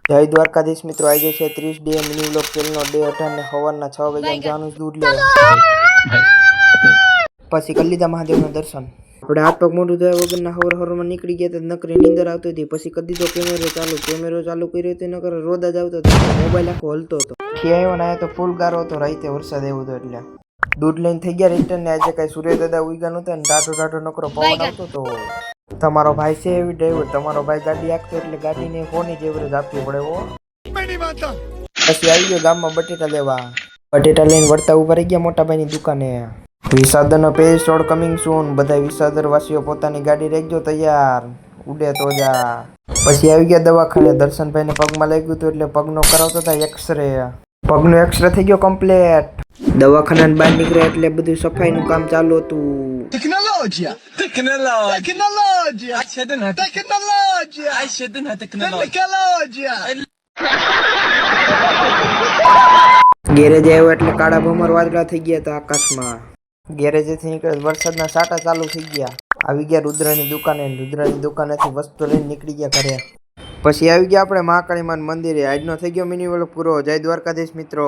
જય દ્વારકાધીશ મિત્રો, આજે છે 30 ડે મિની વ્લોગ ચેનલનો ડે 18 ને સવારના 6 વાગ્યા જવાનું દૂધ લેવા. પછી કરી લીધા મહાદેવના દર્શન. આપણે હાથ પગ મોઢું ધોયા વગરના હવારમાં નીકળી ગયા તો નકરી નીંદર આવતી હતી. પછી કરી દીધો કેમેરો ચાલુ કર્યો તો નકર રોદા જ આવતો હતો. મોબાઈલ આખો હલતો હતો. આવ્યો ને તો ફૂલ ગારો હતો, રાતે વરસાદ આવ્યો હતો એટલે દૂધ લઈને થઈ ગયા રિટર્ન ને. આજે કઈ સૂર્ય દાદા ઉગ્યા નહોતા ને ટાટો નકરો પવન આવતો હતો. તમારો ભાઈ છે એવી ડ્રાઈવર, તમારો ભાઈ ગાડી આખતો એટલે ગાડીને ફોની જેવરેજ આપવી પડે. પછી આવી ગયો ગામમાં બટેટા લેવા. બટેટા લઈને વળતા ઉભા રહી ગયા મોટા ભાઈની દુકાને. વિસાદરનો એપિસોડ કમિંગ સૂન. બધા વિસાદર વાસીઓ પોતાની ગાડી રાખજો તૈયાર, ઉડે તો જા. પછી આવી ગયા દવાખાને. દર્શનભાઈને પગમાં લાગ્યું હતું એટલે પગનો કરાવતો હતા એક્સરે. પગનો એક્સરે થઈ ગયો કમ્પ્લેટ. દવાખાના બહાર નીકળ્યા એટલે બધું સફાઈનું કામ ચાલુ હતું. ગેરેજ આવ્યો એટલે કાળા ભમર વાદળા થઈ ગયા હતા આકાશમાં. ગેરેજેથી નીકળે વરસાદના સાટા ચાલુ થઈ ગયા. આવી ગયા રુદ્રની દુકાને. રુદ્રની દુકાનેથી વસ્તુ લઈને નીકળી ગયા ઘરે. પછી આવી ગયા આપણે મહાકાળી માના મંદિરે. આજનો થઈ ગયો મિની વ્લોગ પૂરો. જય દ્વારકાધીશ મિત્રો.